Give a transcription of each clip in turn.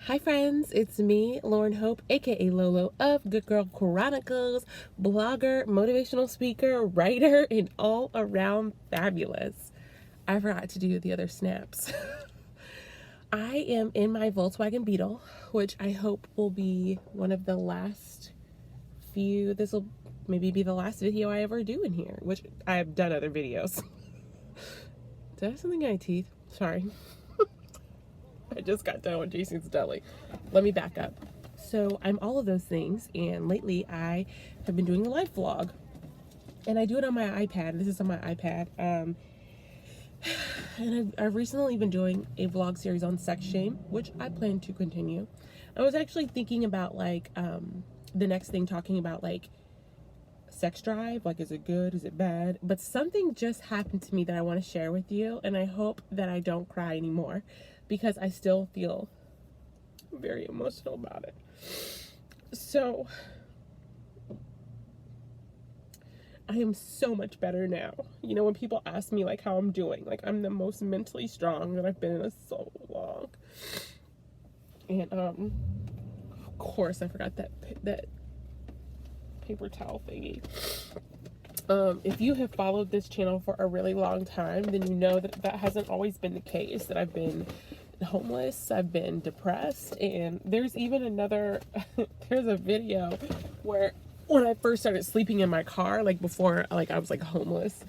Hi friends, it's me, Lauren Hope, aka Lolo of Good Girl Chronicles, blogger, motivational speaker, writer, and all around fabulous. I forgot to do the other snaps. I am in my Volkswagen Beetle, which I hope will be one of the last this will maybe be the last video I ever do in here, which I have done other videos. Did I have something in my teeth? Sorry. I just got done with Jason's Deli. Let me back up. So I'm all of those things, and lately I have been doing a live vlog, and I do it on my iPad. This is on my iPad. And I've recently been doing a vlog series on sex shame, which I plan to continue. I was actually thinking about the next thing, talking about sex drive, is it good, is it bad? But something just happened to me that I want to share with you, and I hope that I don't cry anymore, because I still feel very emotional about it. So I am so much better now. You know, when people ask me how I'm doing, I'm the most mentally strong that I've been in so long. And of course I forgot that paper towel thingy. If you have followed this channel for a really long time, then you know that hasn't always been the case, that I've been homeless, I've been depressed, and there's even another, there's a video where when I first started sleeping in my car, before I was homeless,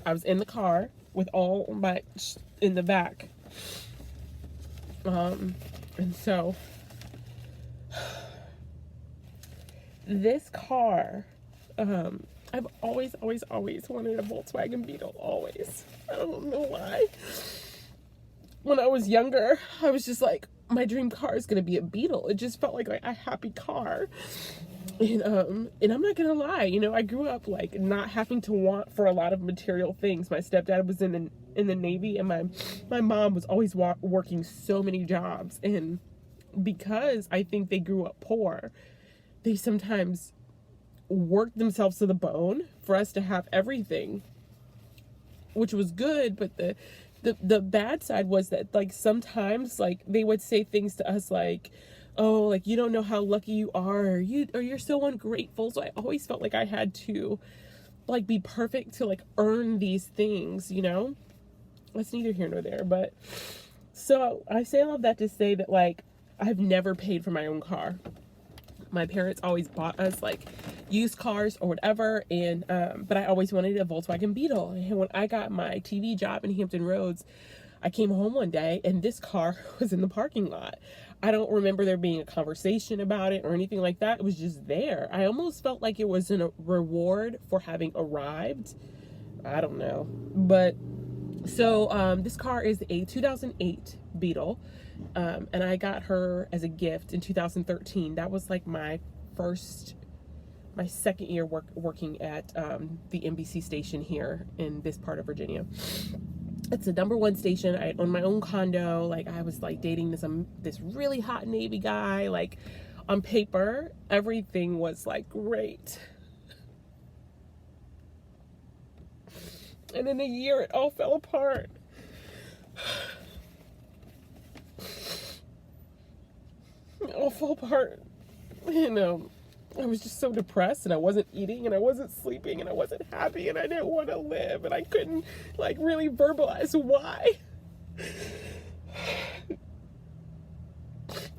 I was in the car with all my, in the back, and so, this car, I've always wanted a Volkswagen Beetle, always. I don't know why. When I was younger, I was just my dream car is gonna be a Beetle. It just felt like a happy car. And I'm not gonna lie, I grew up not having to want for a lot of material things. My stepdad was in the Navy, and my mom was always working so many jobs. And because I think they grew up poor, they sometimes worked themselves to the bone for us to have everything, which was good. But the bad side was that sometimes they would say things to us oh, you don't know how lucky you are, or you're so ungrateful. So I always felt I had to be perfect to earn these things, That's neither here nor there. But so I say all of that to say that I've never paid for my own car. My parents always bought us used cars or whatever, and but I always wanted a Volkswagen Beetle. And when I got my TV job in Hampton Roads, I came home one day and this car was in the parking lot. I don't remember there being a conversation about it or anything like that. It was just there. I almost felt like it was a reward for having arrived. I don't know. But so this car is a 2008 Beetle. And I got her as a gift in 2013. That was my second year working at the NBC station here in this part of Virginia. It's the #1 station. I own my own condo. I was dating this really hot Navy guy. On paper, everything was great. And in a year, it all fell apart. It all fell apart. I was just so depressed, and I wasn't eating, and I wasn't sleeping, and I wasn't happy, and I didn't want to live, and I couldn't really verbalize why.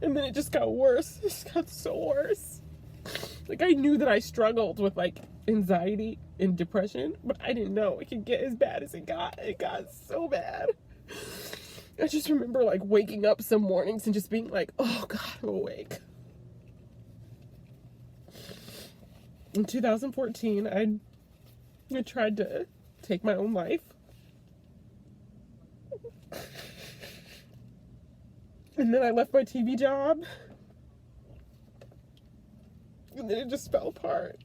And then it just got worse. It just got so worse. I knew that I struggled with anxiety and depression, but I didn't know it could get as bad as it got. It got so bad. I just remember waking up some mornings and just being oh God, I'm awake. In 2014, I tried to take my own life. And then I left my TV job. And then it just fell apart.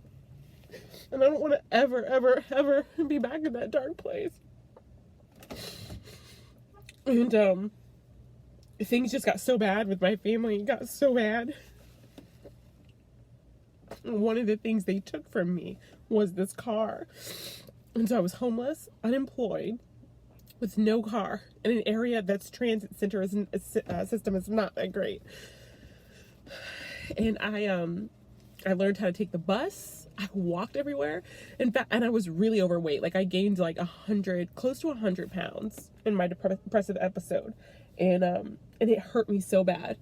And I don't want to ever be back in that dark place. And things just got so bad with my family. It got so bad. And one of the things they took from me was this car. And so I was homeless, unemployed, with no car in an area that's transit center system is not that great. And I learned how to take the bus. I walked everywhere. In fact, and I was really overweight. Like I gained like 100, close to 100 pounds in my depressive episode. And it hurt me so bad.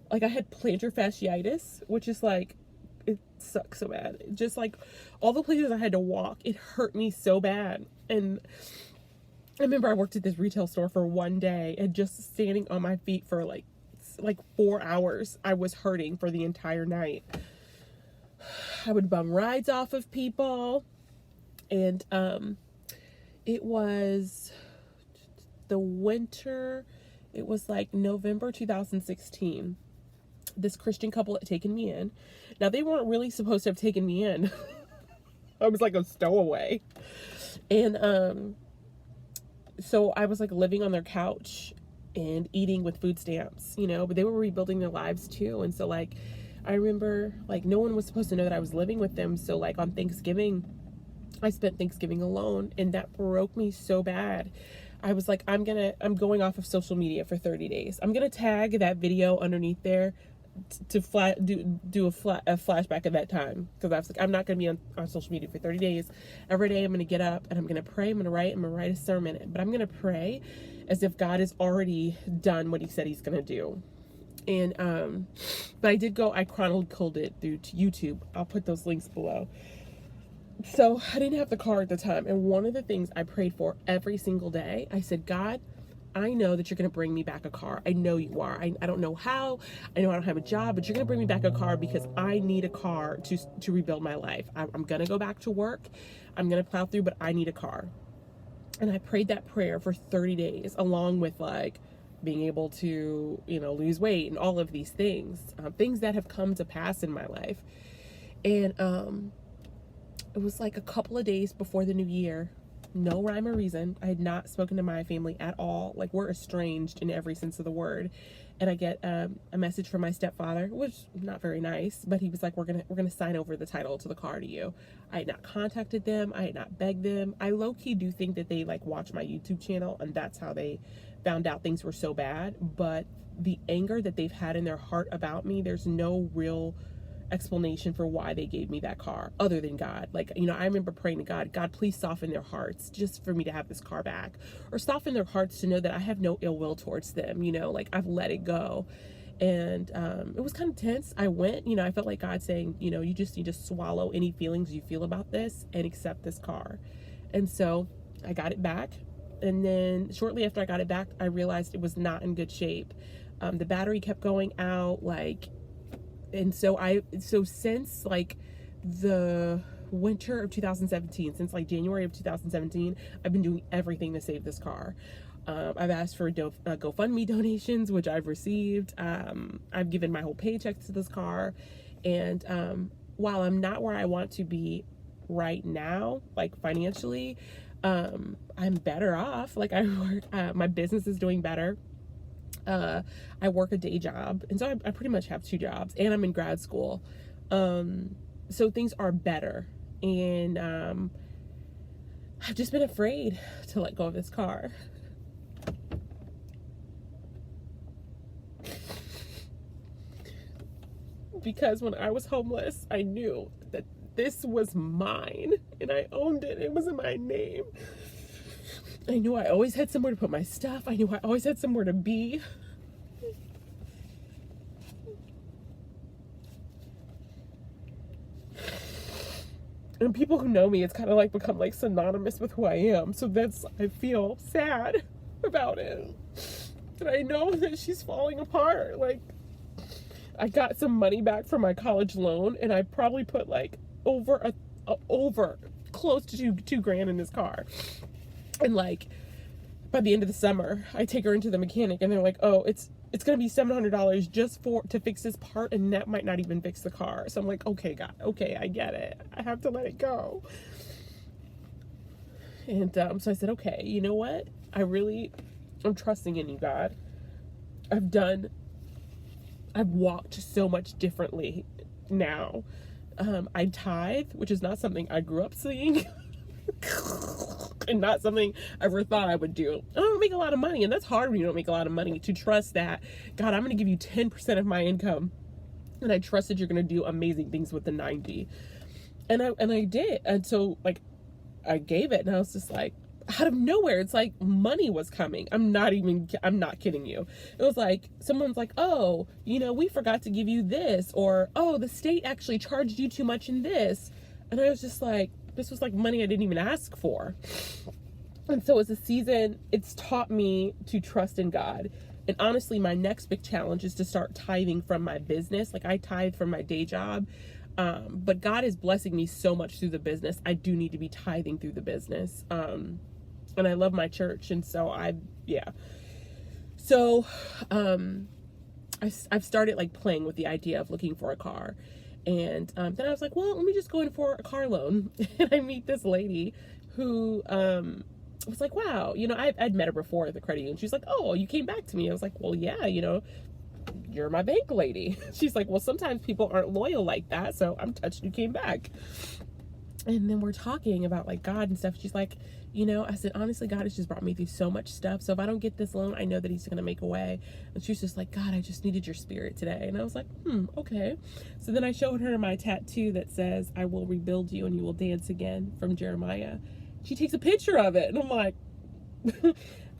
Like I had plantar fasciitis, which is like, it sucks so bad. Just like all the places I had to walk, it hurt me so bad. And I remember I worked at this retail store for one day, and just standing on my feet for like 4 hours, I was hurting for the entire night. I would bum rides off of people. And it was the winter, it was like November 2016. This Christian couple had taken me in. Now, they weren't really supposed to have taken me in. I was like a stowaway. And so I was like living on their couch and eating with food stamps, you know, but they were rebuilding their lives too. And so like, I remember like no one was supposed to know that I was living with them. So like on Thanksgiving, I spent Thanksgiving alone, and that broke me so bad. I was like, I'm going off of social media for 30 days. I'm going to tag that video underneath there to do a flashback of that time. Cause I was like, I'm not going to be on social media for 30 days. Every day I'm going to get up and I'm going to pray. I'm going to write a sermon, but I'm going to pray as if God has already done what he said he's going to do. And, but I chronicled it through YouTube. I'll put those links below. So I didn't have the car at the time. And one of the things I prayed for every single day, I said, God, I know that you're going to bring me back a car. I know you are. I don't know how. I know I don't have a job, but you're going to bring me back a car because I need a car to rebuild my life. I'm going to go back to work. I'm going to plow through, but I need a car. And I prayed that prayer for 30 days, along with like being able to, you know, lose weight and all of these things, things that have come to pass in my life. And, it was like a couple of days before the new year, no rhyme or reason. I had not spoken to my family at all. Like, we're estranged in every sense of the word. And I get a message from my stepfather, which not very nice, but he was like, we're gonna sign over the title to the car to you. I had not contacted them. I had not begged them. I low-key do think that they like watch my YouTube channel, and that's how they found out things were so bad. But the anger that they've had in their heart about me, there's no real explanation for why they gave me that car other than God. Like, you know, I remember praying to God, please soften their hearts just for me to have this car back, or soften their hearts to know that I have no ill will towards them, you know, like I've let it go. And it was kind of tense. I went, you know, I felt like God saying, you know, you just need to swallow any feelings you feel about this and accept this car. And so I got it back. And then shortly after I got it back, I realized it was not in good shape. The battery kept going out, like, and so since like the winter of 2017, since like January of 2017, I've been doing everything to save this car. I've asked for GoFundMe donations, which I've received. I've given my whole paycheck to this car. And while I'm not where I want to be right now, like financially, I'm better off. Like I work, my business is doing better. I work a day job, and so I pretty much have 2 jobs, and I'm in grad school. So things are better, and I've just been afraid to let go of this car. Because when I was homeless, I knew that this was mine, and I owned it. It was in my name. I knew I always had somewhere to put my stuff. I knew I always had somewhere to be. And people who know me, it's kind of like become like synonymous with who I am. So I feel sad about it. And I know that she's falling apart. Like, I got some money back from my college loan, and I probably put like over close to $2,000 in this car. And like, by the end of the summer, I take her into the mechanic, and they're like, oh, it's gonna be $700 just to fix this part, and that might not even fix the car. So I'm like, okay, God, okay, I get it. I have to let it go. And so I said, okay, you know what? I'm trusting in you, God. I've walked so much differently now. I tithe, which is not something I grew up seeing. And not something I ever thought I would do. I don't make a lot of money, and that's hard when you don't make a lot of money, to trust that, God, I'm going to give you 10% of my income And I trusted you're going to do amazing things with the 90. And I did. And so like I gave it, and I was just like, out of nowhere, it's like money was coming. I'm not kidding you. It was like, someone's like, oh, we forgot to give you this, or, oh, the state actually charged you too much in this. And I was just like, this was like money I didn't even ask for. And so as a season, it's taught me to trust in God. And honestly, my next big challenge is to start tithing from my business. Like, I tithe from my day job. But God is blessing me so much through the business. I do need to be tithing through the business. And I love my church. And so So, I've started like playing with the idea of looking for a car. And then I was like, well, let me just go in for a car loan. And I meet this lady who was like, wow, I'd met her before at the credit union. She's like, oh, you came back to me. I was like, well, yeah, you're my bank lady. She's like, well, sometimes people aren't loyal like that, so I'm touched you came back. And then we're talking about like God and stuff. She's like, I said, honestly, God has just brought me through so much stuff. So if I don't get this loan, I know that he's going to make a way. And she's just like, God, I just needed your spirit today. And I was like, okay. So then I showed her my tattoo that says, I will rebuild you and you will dance again, from Jeremiah. She takes a picture of it. And I'm like, and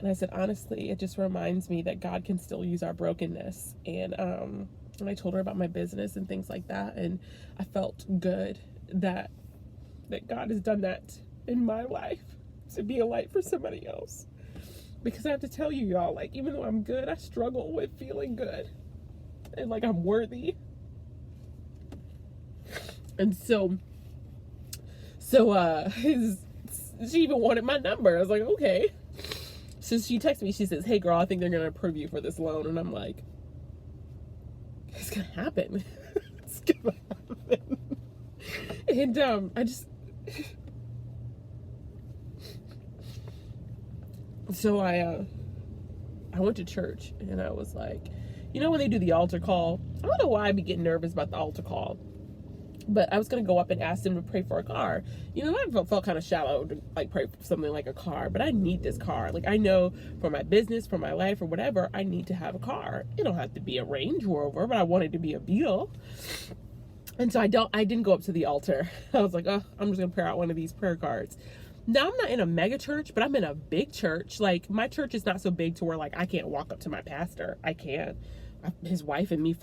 I said, honestly, it just reminds me that God can still use our brokenness. And I told her about my business and things like that. And I felt good that God has done that in my life to be a light for somebody else. Because I have to tell you, y'all, like, even though I'm good, I struggle with feeling good and like I'm worthy. And so she even wanted my number. I was like, okay. So she texted me, she says, hey girl, I think they're going to approve you for this loan. And I'm like, it's going to happen. It's going to happen. And so I went to church, and I was like, when they do the altar call, I don't know why I'd be getting nervous about the altar call, but I was going to go up and ask them to pray for a car. I felt kind of shallow to like pray for something like a car, but I need this car. Like, I know for my business, for my life, or whatever, I need to have a car. It don't have to be a Range Rover, but I want it to be a Beetle. And so I didn't go up to the altar. I was like, oh, I'm just going to pray out one of these prayer cards. Now, I'm not in a mega church, but I'm in a big church. Like, my church is not so big to where, like, I can't walk up to my pastor. I can. His wife and me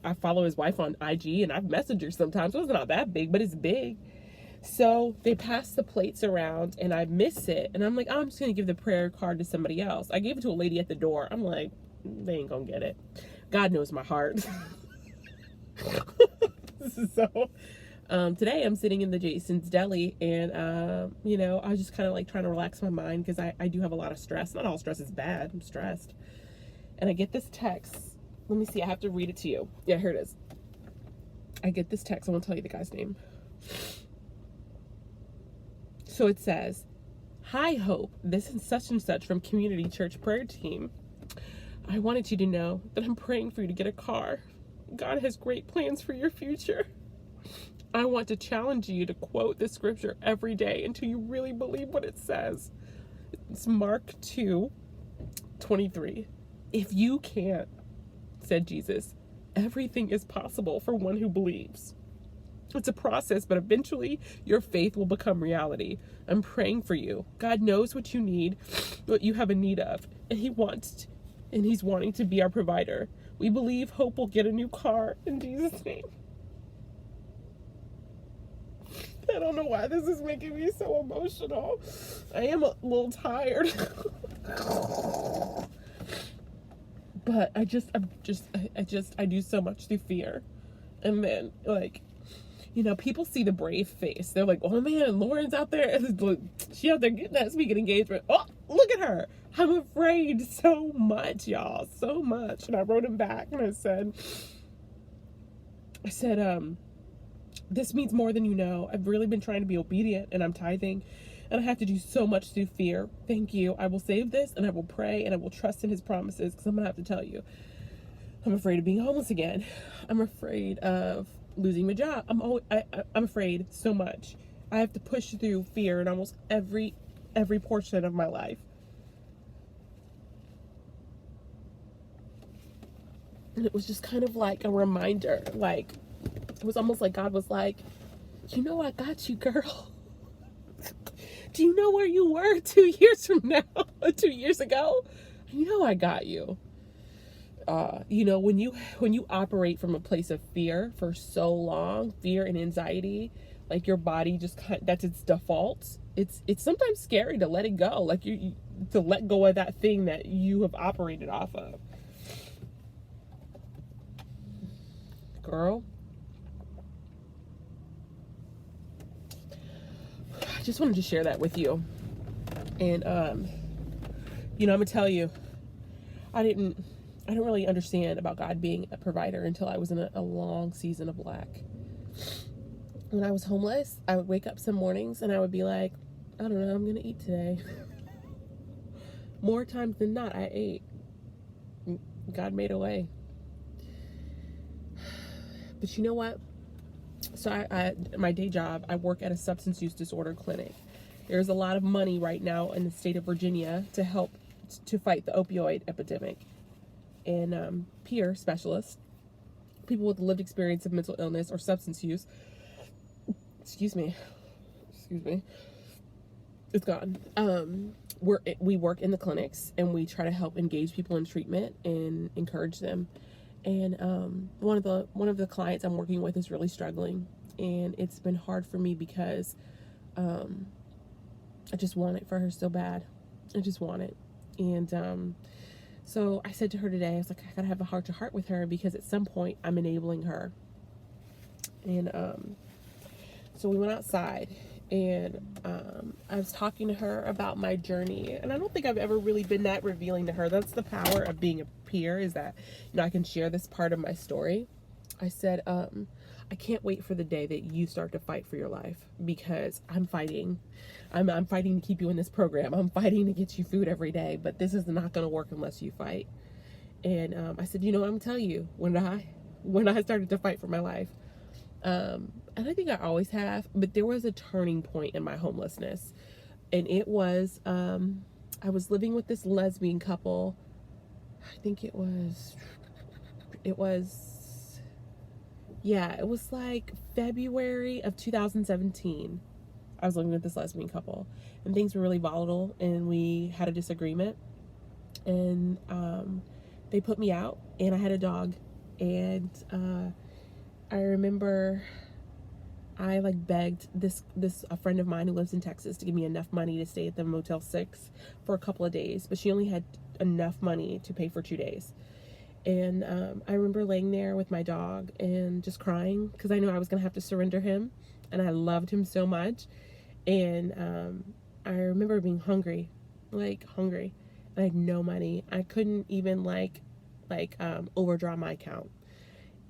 I follow his wife on IG, and I've messaged her sometimes. So it's not that big, but it's big. So they pass the plates around, and I miss it. And I'm like, oh, I'm just going to give the prayer card to somebody else. I gave it to a lady at the door. I'm like, they ain't going to get it. God knows my heart. So today I'm sitting in the Jason's Deli, and I was just kind of like trying to relax my mind, because I do have a lot of stress. Not all stress is bad. I'm stressed. And I get this text. Let me see, I have to read it to you. Yeah, here it is. I get this text. I won't tell you the guy's name. So it says, hi Hope, this is such and such from Community Church Prayer Team. I wanted you to know that I'm praying for you to get a car. God has great plans for your future. I want to challenge you to quote the scripture every day until you really believe what it says. It's Mark 2:23. If you can't, said Jesus, everything is possible for one who believes. It's a process, but eventually your faith will become reality. I'm praying for you. God knows what you need, what you have a need of, and He's wanting to be our provider. We believe Hope will get a new car in Jesus' name. I don't know why this is making me so emotional. I am a little tired. But I do so much through fear. And then, like, people see the brave face. They're like, oh man, Lauren's out there. She out there getting that speaking engagement. Oh, look at her. I'm afraid so much, y'all. So much. And I wrote him back, and I said, this means more than you know. I've really been trying to be obedient, and I'm tithing, and I have to do so much through fear. Thank you. I will save this, and I will pray, and I will trust in His promises, because I'm going to have to tell you, I'm afraid of being homeless again. I'm afraid of losing my job. I'm afraid so much. I have to push through fear in almost every portion of my life. And it was just kind of like a reminder. Like, it was almost like God was like, you know, I got you, girl. Do you know where you were 2 years from now? 2 years ago? You know, I got you. You know, when you operate from a place of fear for so long, fear and anxiety, like your body just that's its default. It's sometimes scary to let it go, like you to let go of that thing that you have operated off of. Girl, I just wanted to share that with you. And you know, I'm gonna tell you, I didn't really understand about God being a provider until I was in a long season of lack. When I was homeless, I would wake up some mornings and I would be like, I don't know, I'm going to eat today. More times than not, I ate. God made a way. But you know what? So I my day job, I work at a substance use disorder clinic. There's a lot of money right now in the state of Virginia to help to fight the opioid epidemic. And peer specialists, people with lived experience of mental illness or substance use, excuse me, it's gone. We work in the clinics and we try to help engage people in treatment and encourage them. And one of the clients I'm working with is really struggling, and it's been hard for me because I just want it for her so bad. I just want it. And so I said to her today, I was like, I gotta have a heart to heart with her because at some point I'm enabling her. And so we went outside, and I was talking to her about my journey, and I don't think I've ever really been that revealing to her. That's the power of being a peer, is that, you know, I can share this part of my story. I said, I can't wait for the day that you start to fight for your life, because I'm fighting. I'm fighting to keep you in this program. I'm fighting to get you food every day, but this is not going to work unless you fight. And I said, you know what I'm going to tell you, when I started to fight for my life, and I think I always have, but there was a turning point in my homelessness. And it was, I was living with this lesbian couple. I think it was like February of 2017. I was living with this lesbian couple, and things were really volatile, and we had a disagreement, and they put me out, and I had a dog. And I remember I begged a friend of mine who lives in Texas to give me enough money to stay at the Motel 6 for a couple of days, but she only had enough money to pay for 2 days. And I remember laying there with my dog and just crying because I knew I was going to have to surrender him, and I loved him so much. And I remember being hungry, hungry. I had no money. I couldn't even overdraw my account.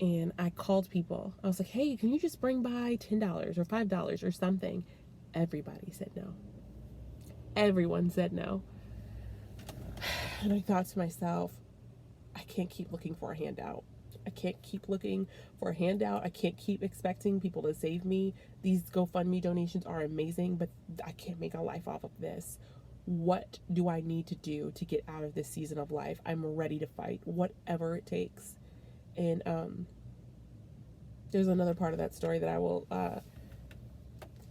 And I called people. I was like, hey, can you just bring by $10 or $5 or something? Everybody said no. Everyone said no. And I thought to myself, I can't keep looking for a handout. I can't keep looking for a handout. I can't keep expecting people to save me. These GoFundMe donations are amazing, but I can't make a life off of this. What do I need to do to get out of this season of life? I'm ready to fight, whatever it takes. And there's another part of that story that I will, let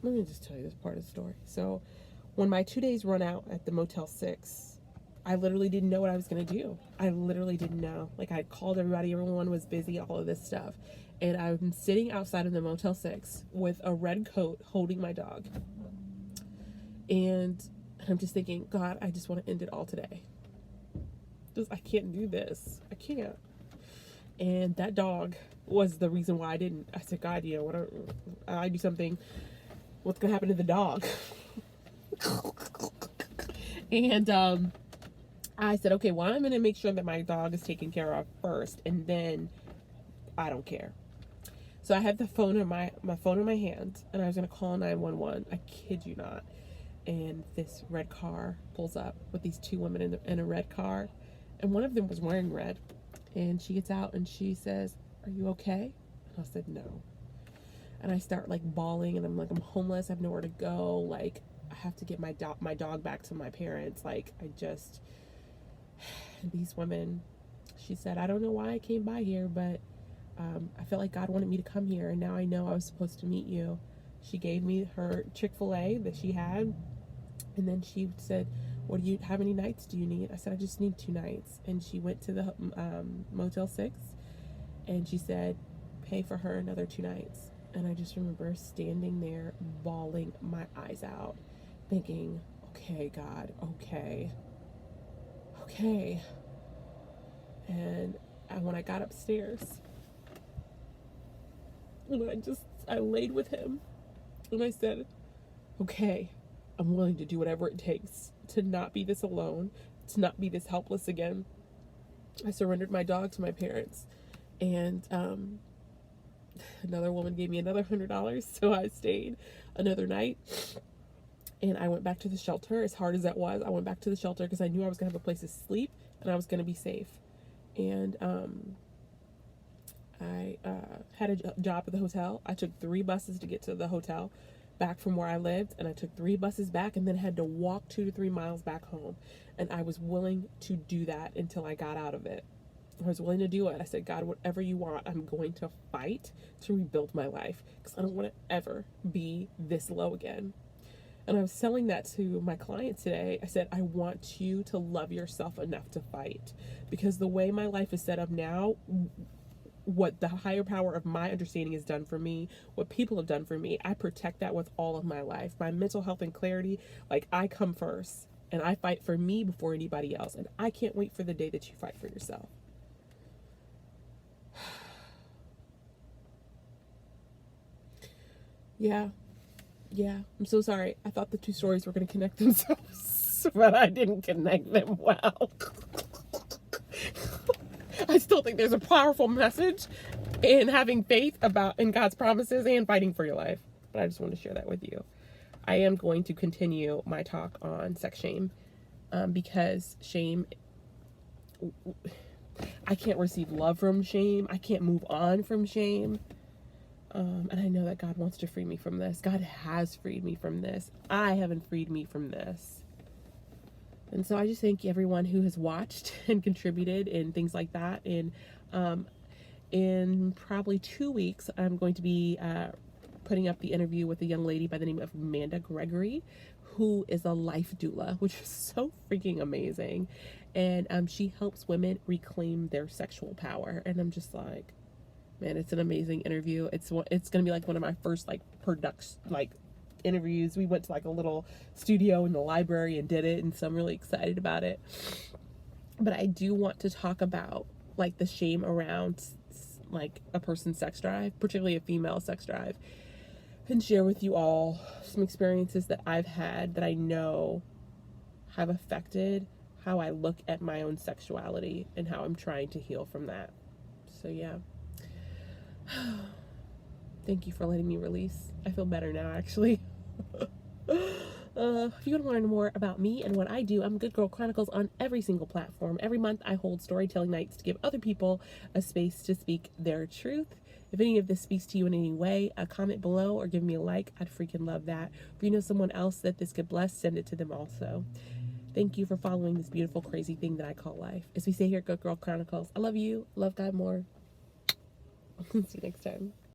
me just tell you this part of the story. So when my 2 days run out at the Motel 6, I literally didn't know what I was going to do. I literally didn't know. I called everybody, everyone was busy, all of this stuff. And I'm sitting outside of the Motel 6 with a red coat holding my dog. And I'm just thinking, God, I just want to end it all today. I can't do this. I can't. And that dog was the reason why I didn't. I said, God, you know, what I do something, what's going to happen to the dog? And I said, okay, well, I'm going to make sure that my dog is taken care of first, and then I don't care. So I had the phone in my phone in my hand, and I was going to call 911. I kid you not. And this red car pulls up with these 2 women in a red car, and one of them was wearing red. And she gets out and she says, are you okay? And I said, no. And I start bawling, and I'm I'm homeless. I have nowhere to go. I have to get my dog back to my parents. And these women she said, I don't know why I came by here, but I felt like God wanted me to come here, and now I know I was supposed to meet you. She gave me her Chick-fil-A that she had, and then she said, how many nights do you need? I said, I just need 2 nights. And she went to the Motel 6, and she said, pay for her another 2 nights. And I just remember standing there, bawling my eyes out, thinking, okay, God, okay. And when I got upstairs, and I laid with him, and I said, okay, I'm willing to do whatever it takes to not be this alone, to not be this helpless again. I surrendered my dog to my parents, and another woman gave me another $100, so I stayed another night. And I went back to the shelter. As hard as that was, I went back to the shelter because I knew I was going to have a place to sleep and I was going to be safe. And I had a job at the hotel. I took 3 buses to get to the hotel back from where I lived, and I took 3 buses back, and then had to walk 2 to 3 miles back home. And I was willing to do that until I got out of it. I was willing to do it. I said, God, whatever you want, I'm going to fight to rebuild my life, because I don't want to ever be this low again. And I was telling that to my client today. I said, I want you to love yourself enough to fight, because the way my life is set up now, what the higher power of my understanding has done for me, what people have done for me, I protect that with all of my life. My mental health and clarity, like, I come first, and I fight for me before anybody else. And I can't wait for the day that you fight for yourself. Yeah, I'm so sorry. I thought the 2 stories were going to connect themselves, but I didn't connect them well. I still think there's a powerful message in having faith in God's promises and fighting for your life. But I just wanted to share that with you. I am going to continue my talk on sex shame, because shame, I can't receive love from shame. I can't move on from shame. And I know that God wants to free me from this. God has freed me from this. I haven't freed me from this. And so I just thank everyone who has watched and contributed and things like that. And in probably 2 weeks, I'm going to be putting up the interview with a young lady by the name of Amanda Gregory, who is a life doula, which is so freaking amazing. And she helps women reclaim their sexual power. And I'm just like, man, it's an amazing interview. It's going to be like one of my first interviews. We went to like a little studio in the library and did it, and so I'm really excited about it. But I do want to talk about like the shame around like a person's sex drive, particularly a female sex drive, and share with you all some experiences that I've had that I know have affected how I look at my own sexuality and how I'm trying to heal from that. So yeah. Thank you for letting me release. I feel better now, actually. If you want to learn more about me and what I do, I'm Good Girl Chronicles on every single platform. Every month I hold storytelling nights to give other people a space to speak their truth. If any of this speaks to you in any way, a comment below or give me a like. I'd freaking love that. If you know someone else that this could bless, send it to them also. Thank you for following this beautiful, crazy thing that I call life. As we say here at Good Girl Chronicles, I love you. Love God more. See you next time.